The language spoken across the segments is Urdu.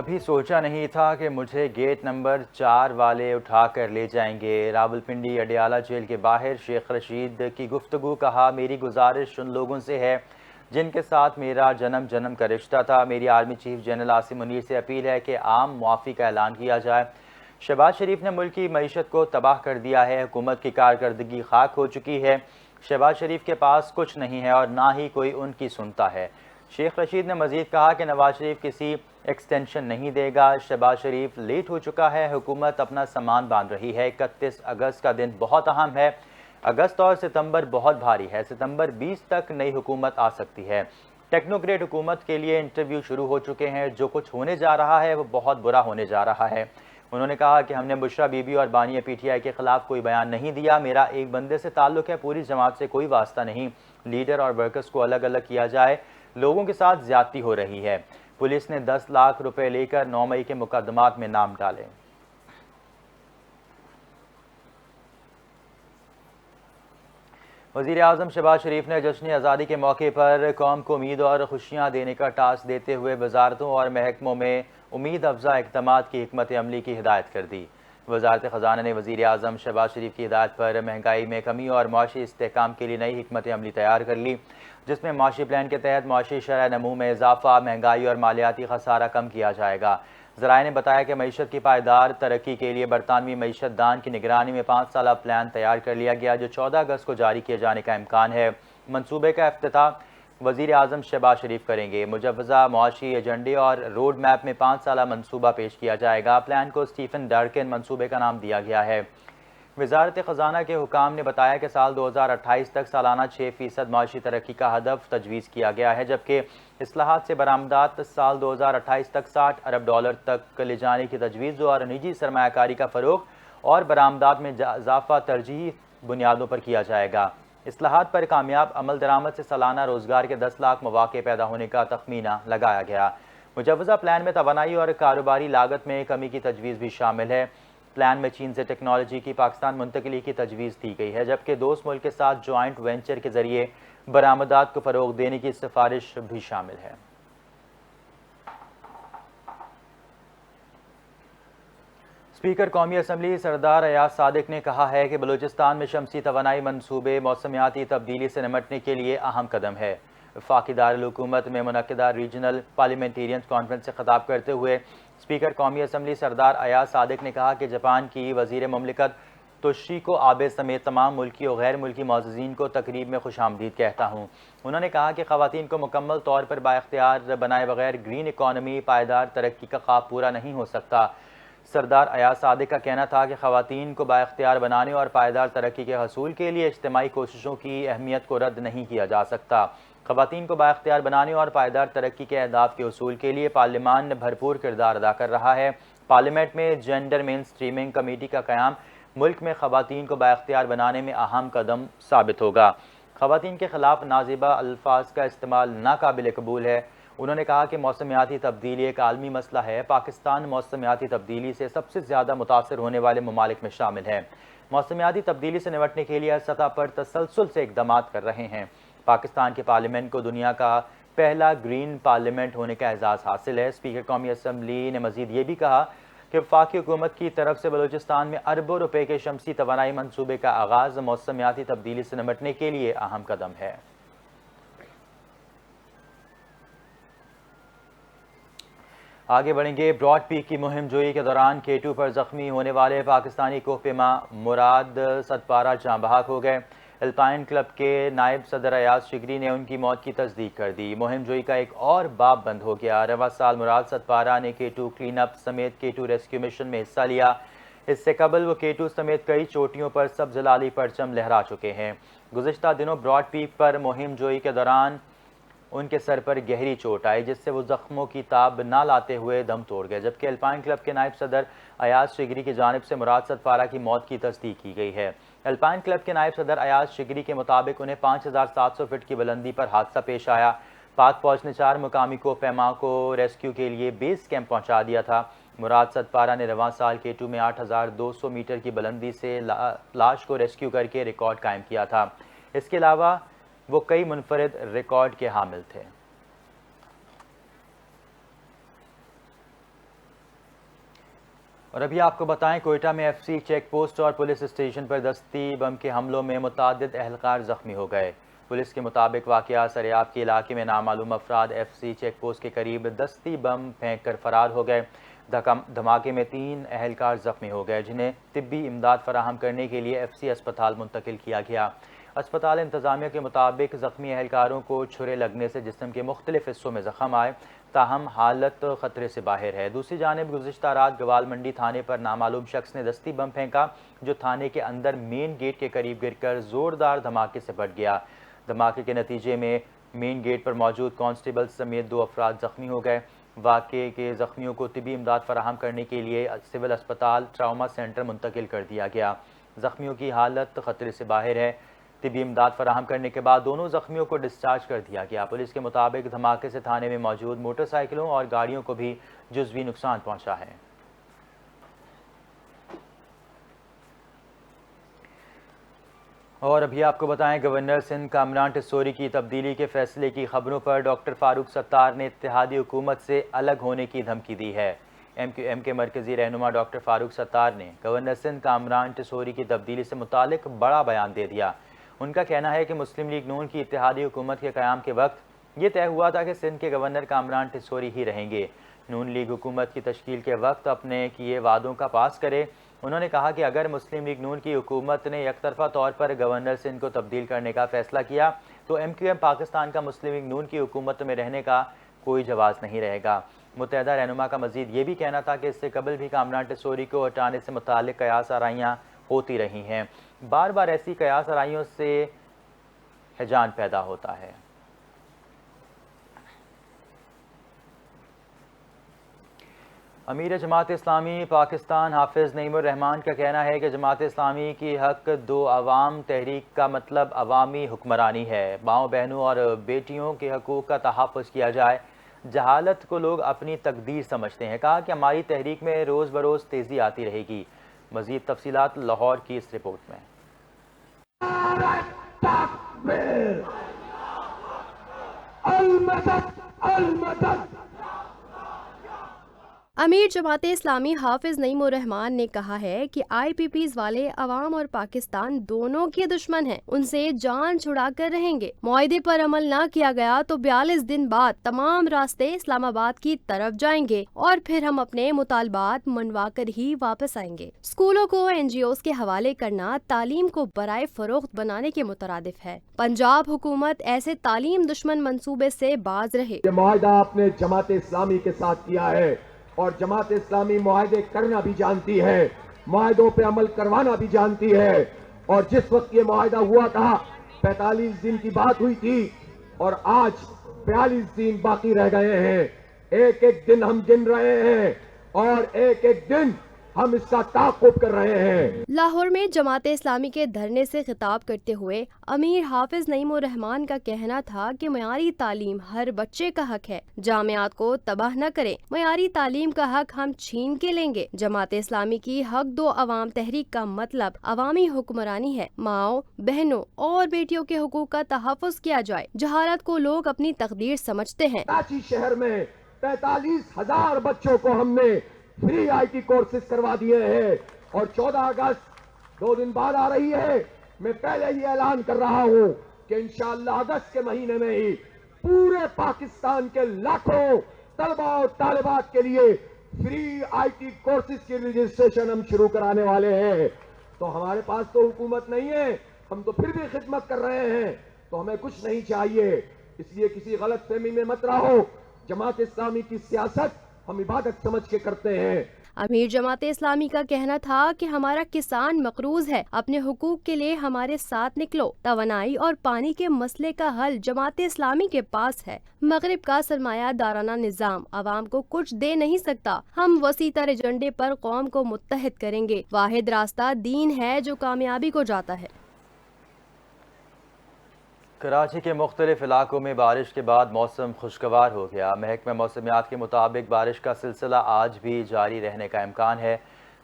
کبھی سوچا نہیں تھا کہ مجھے گیٹ نمبر 4 والے اٹھا کر لے جائیں گے۔ راولپنڈی اڈیالہ جیل کے باہر شیخ رشید کی گفتگو۔ کہا، میری گزارش ان لوگوں سے ہے جن کے ساتھ میرا جنم کا رشتہ تھا۔ میری army chief general Asim Munir سے اپیل ہے کہ عام معافی کا اعلان کیا جائے۔ شہباز شریف نے ملک کی معیشت کو تباہ کر دیا ہے۔ حکومت کی کارکردگی خاک ہو چکی ہے۔ شہباز شریف کے پاس کچھ نہیں ہے اور نہ ہی کوئی ان کی سنتا ہے۔ شیخ رشید نے مزید کہا کہ نواز شریف کسی ایکسٹینشن نہیں دے گا۔ شہباز شریف لیٹ ہو چکا ہے۔ حکومت اپنا سامان باندھ رہی ہے۔ 31 اگست کا دن بہت اہم ہے۔ اگست اور ستمبر بہت بھاری ہے۔ ستمبر 20 تک نئی حکومت آ سکتی ہے۔ ٹیکنوکریٹ حکومت کے لیے انٹرویو شروع ہو چکے ہیں۔ جو کچھ ہونے جا رہا ہے وہ بہت برا ہونے جا رہا ہے۔ انہوں نے کہا کہ ہم نے بشرا بی بی اور بانیہ پی ٹی آئی کے خلاف کوئی بیان نہیں دیا۔ میرا ایک بندے سے تعلق ہے، پوری جماعت سے کوئی واسطہ نہیں۔ لیڈر اور ورکرز کو الگ الگ کیا جائے۔ لوگوں کے ساتھ زیادتی ہو رہی ہے۔ پولیس نے 10 لاکھ روپے لے کر 9 مئی کے مقدمات میں نام ڈالے۔ وزیر اعظم شہباز شریف نے جشن آزادی کے موقع پر قوم کو امید اور خوشیاں دینے کا ٹاسک دیتے ہوئے وزارتوں اور محکموں میں امید افزا اقدامات کی حکمت عملی کی ہدایت کر دی۔ وزارت خزانہ نے وزیر اعظم شہباز شریف کی ہدایت پر مہنگائی میں کمی اور معاشی استحکام کے لیے نئی حکمت عملی تیار کر لی، جس میں معاشی پلان کے تحت معاشی شرح نمو میں اضافہ، مہنگائی اور مالیاتی خسارہ کم کیا جائے گا۔ ذرائع نے بتایا کہ معیشت کی پائیدار ترقی کے لیے برطانوی معیشت دان کی نگرانی میں 5 سالہ پلان تیار کر لیا گیا، جو 14 اگست کو جاری کیے جانے کا امکان ہے۔ منصوبے کا افتتاح وزیر اعظم شہباز شریف کریں گے۔ مجوزہ معاشی ایجنڈے اور روڈ میپ میں 5 سالہ منصوبہ پیش کیا جائے گا۔ پلان کو اسٹیفن ڈرکن منصوبے کا نام دیا گیا ہے۔ وزارت خزانہ کے حکام نے بتایا کہ سال 2028 تک سالانہ 6% معاشی ترقی کا ہدف تجویز کیا گیا ہے، جبکہ اصلاحات سے برآمدات سال 2028 تک $60 ارب تک لے جانے کی تجویز اور نجی سرمایہ کاری کا فروغ اور برآمدات میں اضافہ ترجیحی بنیادوں پر کیا جائے گا۔ اصلاحات پر کامیاب عمل درآمد سے سالانہ روزگار کے 10 لاکھ مواقع پیدا ہونے کا تخمینہ لگایا گیا۔ مجوزہ پلان میں توانائی اور کاروباری لاگت میں کمی کی تجویز بھی شامل ہے۔ پلان میں چین سے ٹیکنالوجی کی پاکستان منتقلی کی تجویز دی گئی ہے، جبکہ دوست ملک کے ساتھ جوائنٹ وینچر کے ذریعے برآمدات کو فروغ دینے کی سفارش بھی شامل ہے۔ اسپیکر قومی اسمبلی سردار ایاز صادق نے کہا ہے کہ بلوچستان میں شمسی توانائی منصوبے موسمیاتی تبدیلی سے نمٹنے کے لیے اہم قدم ہے۔ وفاقی دارالحکومت میں منعقدہ ریجنل پارلیمنٹیرینز کانفرنس سے خطاب کرتے ہوئے اسپیکر قومی اسمبلی سردار ایاز صادق نے کہا کہ جاپان کی وزیر مملکت توشیکو آبے سمیت تمام ملکی اور غیر ملکی معززین کو تقریب میں خوش آمدید کہتا ہوں۔ انہوں نے کہا کہ خواتین کو مکمل طور پر بااختیار بنائے بغیر گرین اکانومی پائیدار ترقی کا خواب پورا نہیں ہو سکتا۔ سردار ایاز صادق کا کہنا تھا کہ خواتین کو بااختیار بنانے اور پائیدار ترقی کے حصول کے لیے اجتماعی کوششوں کی اہمیت کو رد نہیں کیا جا سکتا۔ خواتین کو بااختیار بنانے اور پائیدار ترقی کے اہداف کے حصول کے لیے پارلیمان نے بھرپور کردار ادا کر رہا ہے۔ پارلیمنٹ میں جینڈر مین سٹریمنگ کمیٹی کا قیام ملک میں خواتین کو بااختیار بنانے میں اہم قدم ثابت ہوگا۔ خواتین کے خلاف نازیبہ الفاظ کا استعمال ناقابل قبول ہے۔ انہوں نے کہا کہ موسمیاتی تبدیلی ایک عالمی مسئلہ ہے۔ پاکستان موسمیاتی تبدیلی سے سب سے زیادہ متاثر ہونے والے ممالک میں شامل ہے۔ موسمیاتی تبدیلی سے نمٹنے کے لیے ہر سطح پر تسلسل سے اقدامات کر رہے ہیں۔ پاکستان کے پارلیمنٹ کو دنیا کا پہلا گرین پارلیمنٹ ہونے کا اعزاز حاصل ہے۔ اسپیکر قومی اسمبلی نے مزید یہ بھی کہا کہ وفاقی حکومت کی طرف سے بلوچستان میں اربوں روپے کے شمسی توانائی منصوبے کا آغاز موسمیاتی تبدیلی سے نمٹنے کے لیے اہم قدم ہے۔ آگے بڑھیں گے۔ براڈ پیک کی مہم جوئی کے دوران K2 پر زخمی ہونے والے پاکستانی کوہ پیما مراد ستپارہ جاں بحق ہو گئے۔ الپائن کلب کے نائب صدر ایاز شگری نے ان کی موت کی تصدیق کر دی۔ مہم جوئی کا ایک اور باب بند ہو گیا۔ رواں سال مراد ستپارہ نے K2 کلین اپ سمیت K2 ریسکیو مشن میں حصہ لیا۔ اس سے قبل وہ K2 سمیت کئی چوٹیوں پر سبز ہلالی پرچم لہرا چکے ہیں۔ گزشتہ دنوں براڈ پیک پر مہم جوئی کے دوران ان کے سر پر گہری چوٹ آئی، جس سے وہ زخموں کی تاب نہ لاتے ہوئے دم توڑ گئے، جبکہ الپائن کلب کے نائب صدر ایاز شگری کی جانب سے مراد ستپارہ کی موت کی تصدیق کی گئی ہے۔ الپائن کلب کے نائب صدر ایاز شگری کے مطابق انہیں 5700 فٹ کی بلندی پر حادثہ پیش آیا۔ پاک فوج نے 4 مقامی کوہ پیما کو ریسکیو کے لیے بیس کیمپ پہنچا دیا تھا۔ مراد ستپارہ نے رواں سال K2 میں 8200 میٹر کی بلندی سے لاش کو ریسکیو کر کے ریکارڈ قائم کیا تھا۔ اس کے علاوہ وہ کئی منفرد ریکارڈ کے حامل تھے۔ اور ابھی آپ کو بتائیں کوئٹہ میں ایف سی چیک پوسٹ اور پولیس اسٹیشن پر دستی بم کے حملوں میں متعدد اہلکار زخمی ہو گئے۔ پولیس کے مطابق واقعہ سریاب کے علاقے میں نامعلوم افراد ایف سی چیک پوسٹ کے قریب دستی بم پھینک کر فرار ہو گئے۔ دھماکے میں 3 اہلکار زخمی ہو گئے جنہیں طبی امداد فراہم کرنے کے لیے ایف سی اسپتال منتقل کیا گیا۔ اسپتال انتظامیہ کے مطابق زخمی اہلکاروں کو چھرے لگنے سے جسم کے مختلف حصوں میں زخم آئے، تاہم حالت خطرے سے باہر ہے۔ دوسری جانب گزشتہ رات گوال منڈی تھانے پر نامعلوم شخص نے دستی بم پھینکا جو تھانے کے اندر مین گیٹ کے قریب گر کر زوردار دھماکے سے پھٹ گیا۔ دھماکے کے نتیجے میں مین گیٹ پر موجود کانسٹیبل سمیت 2 افراد زخمی ہو گئے۔ واقعے کے زخمیوں کو طبی امداد فراہم کرنے کے لیے سول اسپتال ٹراما سینٹر منتقل کر دیا گیا۔ زخمیوں کی حالت خطرے سے باہر ہے۔ طبی امداد فراہم کرنے کے بعد دونوں زخمیوں کو ڈسچارج کر دیا گیا۔ پولیس کے مطابق دھماکے سے تھانے میں موجود موٹر سائیکلوں اور گاڑیوں کو بھی جزوی نقصان پہنچا ہے۔ اور ابھی آپ کو بتائیں گورنر سندھ کامران ٹیسوری کی تبدیلی کے فیصلے کی خبروں پر ڈاکٹر فاروق ستار نے اتحادی حکومت سے الگ ہونے کی دھمکی دی ہے۔ ایم کیو ایم کے مرکزی رہنما ڈاکٹر فاروق ستار نے گورنر سندھ کامران ٹیسوری کی تبدیلی سے متعلق بڑا بیان دے دیا۔ ان کا کہنا ہے کہ مسلم لیگ نون کی اتحادی حکومت کے قیام کے وقت یہ طے ہوا تھا کہ سندھ کے گورنر کامران ٹیسوری ہی رہیں گے۔ نون لیگ حکومت کی تشکیل کے وقت اپنے کیے وعدوں کا پاس کرے۔ انہوں نے کہا کہ اگر مسلم لیگ نون کی حکومت نے یک طرفہ طور پر گورنر سندھ کو تبدیل کرنے کا فیصلہ کیا تو ایم کیو ایم پاکستان کا مسلم لیگ نون کی حکومت میں رہنے کا کوئی جواز نہیں رہے گا۔ متحدہ رہنما کا مزید یہ بھی کہنا تھا کہ اس سے قبل بھی کامران ٹیسوری کو ہٹانے سے متعلق قیاس آرائیاں ہوتی رہی ہیں۔ بار بار ایسی قیاس آرائیوں سے ہیجان پیدا ہوتا ہے۔ امیر جماعت اسلامی پاکستان حافظ نعیم الرحمان کا کہنا ہے کہ جماعت اسلامی کی حق دو عوام تحریک کا مطلب عوامی حکمرانی ہے۔ ماؤں بہنوں اور بیٹیوں کے حقوق کا تحفظ کیا جائے۔ جہالت کو لوگ اپنی تقدیر سمجھتے ہیں۔ کہا کہ ہماری تحریک میں روز بروز تیزی آتی رہے گی۔ مزید تفصیلات لاہور کی اس رپورٹ میں۔ امیر جماعت اسلامی حافظ نعیم الرحمان نے کہا ہے کہ آئی پی پیز والے عوام اور پاکستان دونوں کے دشمن ہیں، ان سے جان چھڑا کر رہیں گے۔ معاہدے پر عمل نہ کیا گیا تو 42 دن بعد تمام راستے اسلام آباد کی طرف جائیں گے اور پھر ہم اپنے مطالبات منوا کر ہی واپس آئیں گے۔ اسکولوں کو این جی اوز کے حوالے کرنا تعلیم کو برائے فروخت بنانے کے مترادف ہے۔ پنجاب حکومت ایسے تعلیم دشمن منصوبے سے باز رہے۔ یہ معاہدہ آپ نے جماعت اسلامی کے ساتھ کیا ہے اور جماعت اسلامی معاہدے کرنا بھی جانتی ہے، معاہدوں پہ عمل کروانا بھی جانتی ہے۔ اور جس وقت یہ معاہدہ ہوا تھا 45 دن کی بات ہوئی تھی اور آج 42 دن باقی رہ گئے ہیں۔ ایک ایک دن ہم گن رہے ہیں اور ایک ایک دن ہم اس کا تعاقب کر رہے ہیں۔ لاہور میں جماعت اسلامی کے دھرنے سے خطاب کرتے ہوئے امیر حافظ نعیم الرحمان کا کہنا تھا کہ معیاری تعلیم ہر بچے کا حق ہے، جامعات کو تباہ نہ کریں، معیاری تعلیم کا حق ہم چھین کے لیں گے۔ جماعت اسلامی کی حق دو عوام تحریک کا مطلب عوامی حکمرانی ہے، ماؤں بہنوں اور بیٹیوں کے حقوق کا تحفظ کیا جائے۔ جہالت کو لوگ اپنی تقدیر سمجھتے ہیں۔ کراچی شہر میں 45,000 بچوں کو ہم نے فری آئی ٹی کورسز کروا دیے ہیں اور 14 اگست 2 دن بعد آ رہی ہے۔ میں پہلے ہی اعلان کر رہا ہوں کہ انشاءاللہ اگست کے مہینے میں ہی پورے پاکستان کے لاکھوں طلبہ اور طالبات کے لیے فری آئی ٹی کورسز کی رجسٹریشن ہم شروع کرانے والے ہیں۔ تو ہمارے پاس تو حکومت نہیں ہے، ہم تو پھر بھی خدمت کر رہے ہیں، تو ہمیں کچھ نہیں چاہیے۔ اس لیے کسی غلط فہمی میں مت رہو۔ جماعت اسلامی کی سیاست ہم عبادت سمجھ کے کرتے ہیں۔ امیر جماعت اسلامی کا کہنا تھا کہ ہمارا کسان مقروض ہے، اپنے حقوق کے لیے ہمارے ساتھ نکلو۔ توانائی اور پانی کے مسئلے کا حل جماعت اسلامی کے پاس ہے۔ مغرب کا سرمایہ دارانہ نظام عوام کو کچھ دے نہیں سکتا۔ ہم وسیع تر ایجنڈے پر قوم کو متحد کریں گے۔ واحد راستہ دین ہے جو کامیابی کو جاتا ہے۔ کراچی کے مختلف علاقوں میں بارش کے بعد موسم خوشگوار ہو گیا۔ محکمہ موسمیات کے مطابق بارش کا سلسلہ آج بھی جاری رہنے کا امکان ہے۔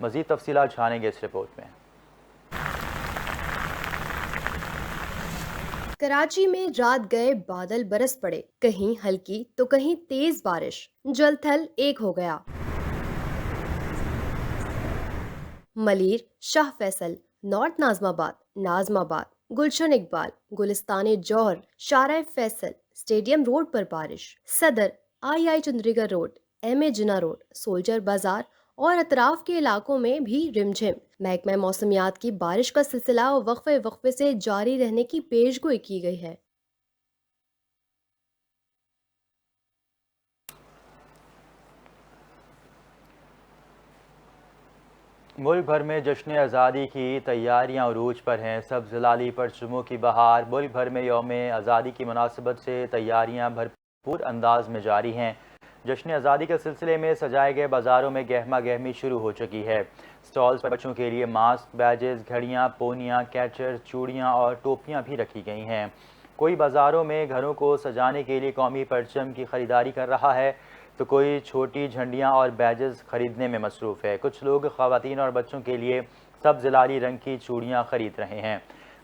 مزید تفصیلات جانیں گے اس رپورٹ میں۔ کراچی میں رات گئے بادل برس پڑے، کہیں ہلکی تو کہیں تیز بارش، جل تھل ایک ہو گیا۔ ملیر، شاہ فیصل، نارتھ ناظم آباد، ناظم آباد، گلشن اقبال، گلستان جوہر، شارع فیصل، اسٹیڈیم روڈ پر بارش، صدر، آئی چندری گڑھ روڈ، ایم اے جنا روڈ، سولجر بازار اور اطراف کے علاقوں میں بھی رمجھم۔ محکمہ موسمیات کی بارش کا سلسلہ وقفے وقفے سے جاری رہنے کی پیشگوئی کی گئی ہے۔ ملک بھر میں جشن آزادی کی تیاریاں عروج پر ہیں۔ سبز لالی پرچموں کی بہار۔ ملک بھر میں یوم آزادی کی مناسبت سے تیاریاں بھرپور انداز میں جاری ہیں۔ جشن آزادی کے سلسلے میں سجائے گئے بازاروں میں گہما گہمی شروع ہو چکی ہے۔ سٹالز پر بچوں کے لیے ماسک، بیجز، گھڑیاں، پونیاں، کیچر، چوڑیاں اور ٹوپیاں بھی رکھی گئی ہیں۔ کوئی بازاروں میں گھروں کو سجانے کے لیے قومی پرچم کی خریداری کر رہا ہے تو کوئی چھوٹی جھنڈیاں اور بیجز خریدنے میں مصروف ہے۔ کچھ لوگ خواتین اور بچوں کے لیے سبز لالی رنگ کی چوڑیاں خرید رہے ہیں۔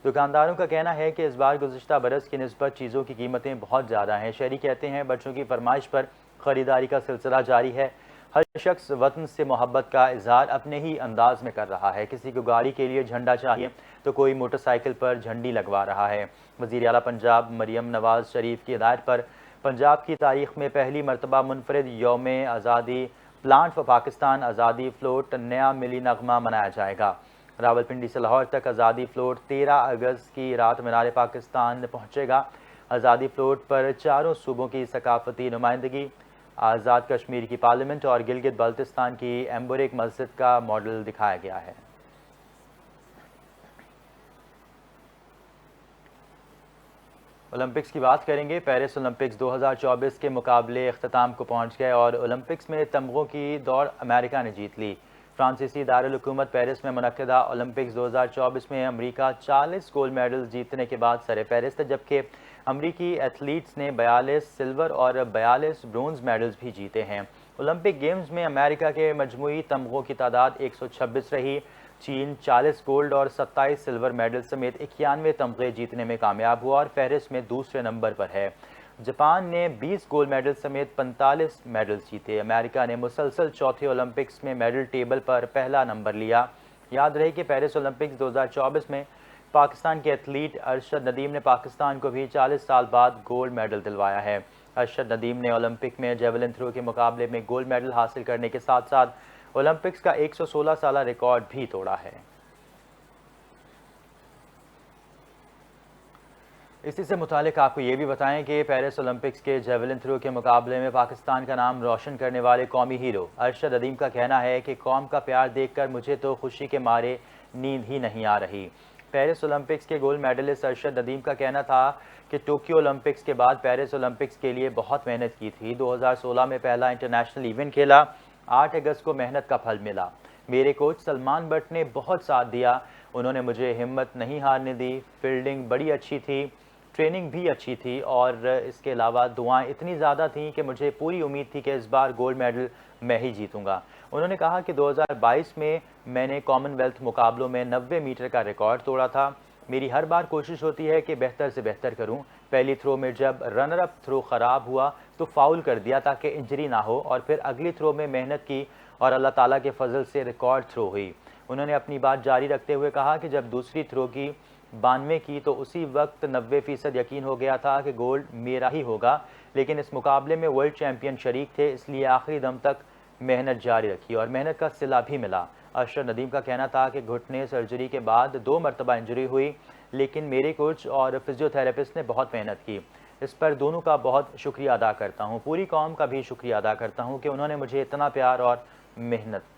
دکانداروں کا کہنا ہے کہ اس بار گزشتہ برس کی نسبت چیزوں کی قیمتیں بہت زیادہ ہیں۔ شہری کہتے ہیں بچوں کی فرمائش پر خریداری کا سلسلہ جاری ہے۔ ہر شخص وطن سے محبت کا اظہار اپنے ہی انداز میں کر رہا ہے۔ کسی کو گاڑی کے لیے جھنڈا چاہیے تو کوئی موٹر سائیکل پر جھنڈی لگوا رہا ہے۔ وزیر اعلیٰ پنجاب مریم نواز شریف کی ہدایت پر پنجاب کی تاریخ میں پہلی مرتبہ منفرد یوم آزادی پلانٹ فار پاکستان آزادی فلوٹ نیا ملی نغمہ منایا جائے گا۔ راولپنڈی سے لاہور تک آزادی فلوٹ 13 اگست کی رات مینار پاکستان پہنچے گا۔ آزادی فلوٹ پر چاروں صوبوں کی ثقافتی نمائندگی، آزاد کشمیر کی پارلیمنٹ اور گلگت بلتستان کی ایمبورک مسجد کا ماڈل دکھایا گیا ہے۔ اولمپکس کی بات کریں گے۔ پیرس اولمپکس 2024 کے مقابلے اختتام کو پہنچ گئے اور اولمپکس میں تمغوں کی دوڑ امریکہ نے جیت لی۔ فرانسیسی دارالحکومت پیرس میں منعقدہ اولمپکس 2024 میں امریکہ 40 گولڈ میڈلز جیتنے کے بعد سر فہرست ہے، جبکہ امریکی ایتھلیٹس نے 42 سلور اور 42 برونز میڈلز بھی جیتے ہیں۔ اولمپک گیمز میں امریکہ کے مجموعی تمغوں کی تعداد 126 رہی۔ چین 40 گولڈ اور 27 سلور میڈل سمیت 91 تمغے جیتنے میں کامیاب ہوا اور فہرست میں دوسرے نمبر پر ہے۔ جاپان نے 20 گولڈ میڈل سمیت 45 میڈلز جیتے۔ امریکہ نے مسلسل چوتھے اولمپکس میں میڈل ٹیبل پر پہلا نمبر لیا۔ یاد رہے کہ پیرس اولمپکس 2024 میں پاکستان کے ایتھلیٹ ارشد ندیم نے پاکستان کو بھی 40 سال بعد گولڈ میڈل دلوایا ہے۔ ارشد ندیم نے اولمپک میں جیولن تھرو کے مقابلے میں گولڈ میڈل حاصل کرنے کے ساتھ ساتھ اولمپکس کا 116 سالہ ریکارڈ بھی توڑا ہے۔ اسی سے متعلق آپ کو یہ بھی بتائیں کہ پیرس اولمپکس کے جیولن تھرو کے مقابلے میں پاکستان کا نام روشن کرنے والے قومی ہیرو ارشد ندیم کا کہنا ہے کہ قوم کا پیار دیکھ کر مجھے تو خوشی کے مارے نیند ہی نہیں آ رہی۔ پیرس اولمپکس کے گولڈ میڈلسٹ ارشد ندیم کا کہنا تھا کہ ٹوکیو اولمپکس کے بعد پیرس اولمپکس کے لیے بہت محنت کی تھی۔ 2016 میں پہلا انٹرنیشنل ایونٹ کھیلا۔ 8 اگست کو محنت کا پھل ملا۔ میرے کوچ سلمان بٹ نے بہت ساتھ دیا، انہوں نے مجھے ہمت نہیں ہارنے دی۔ فیلڈنگ بڑی اچھی تھی، ٹریننگ بھی اچھی تھی اور اس کے علاوہ دعائیں اتنی زیادہ تھیں کہ مجھے پوری امید تھی کہ اس بار گولڈ میڈل میں ہی جیتوں گا۔ انہوں نے کہا کہ 2022 میں نے کامن ویلتھ مقابلوں میں 90 میٹر کا ریکارڈ توڑا تھا۔ میری ہر بار کوشش ہوتی ہے کہ بہتر سے بہتر کروں۔ پہلی تھرو میں جب رنر اپ تھرو خراب ہوا تو فاؤل کر دیا تاکہ انجری نہ ہو، اور پھر اگلی تھرو میں محنت کی اور اللہ تعالیٰ کے فضل سے ریکارڈ تھرو ہوئی۔ انہوں نے اپنی بات جاری رکھتے ہوئے کہا کہ جب دوسری تھرو کی 92 کی تو اسی وقت 90% یقین ہو گیا تھا کہ گولڈ میرا ہی ہوگا، لیکن اس مقابلے میں ورلڈ چیمپئن شریک تھے، اس لیے آخری دم تک محنت جاری رکھی اور محنت کا صلہ بھی ملا۔ ارشد ندیم کا کہنا تھا کہ گھٹنے سرجری کے بعد 2 مرتبہ انجری ہوئی، لیکن میرے کوچ اور فزیو تھراپسٹ نے بہت محنت کی۔ اس پر دونوں کا بہت شکریہ ادا کرتا ہوں، پوری قوم کا بھی شکریہ ادا کرتا ہوں کہ انہوں نے مجھے اتنا پیار اور محنت دی۔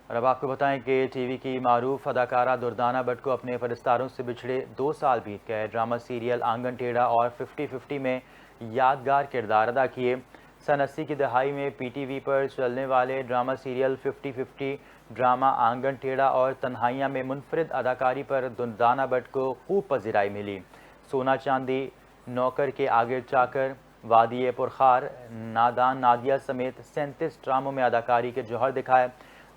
اور اب آپ کو بتائیں کہ ٹی وی کی معروف اداکارہ دردانہ بٹ کو اپنے فرستاروں سے بچھڑے 2 سال بیت گئے۔ ڈرامہ سیریل آنگن ٹیڑھا اور 50-50 میں یادگار کردار ادا کیے۔ سن 80 کی دہائی میں پی ٹی وی پر چلنے والے ڈرامہ سیریل 50-50 ڈرامہ آنگن ٹیڑھا اور تنہائیاں میں منفرد اداکاری پر دردانہ بٹ کو خوب پذیرائی ملی۔ سونا چاندی، نوکر کے آگے چاکر، وادی پرخار، نادان نادیہ سمیت 37 ڈراموں میں اداکاری کے جوہر دکھائے۔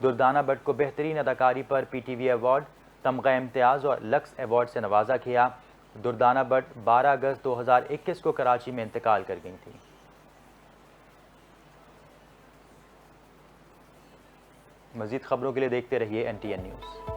دردانہ بٹ کو بہترین اداکاری پر پی ٹی وی ایوارڈ، تمغہ امتیاز اور لکس ایوارڈ سے نوازا کیا۔ دردانہ بٹ 12 اگست 2021 کو کراچی میں انتقال کر گئی تھی۔ مزید خبروں کے لیے دیکھتے رہیے NTN نیوز۔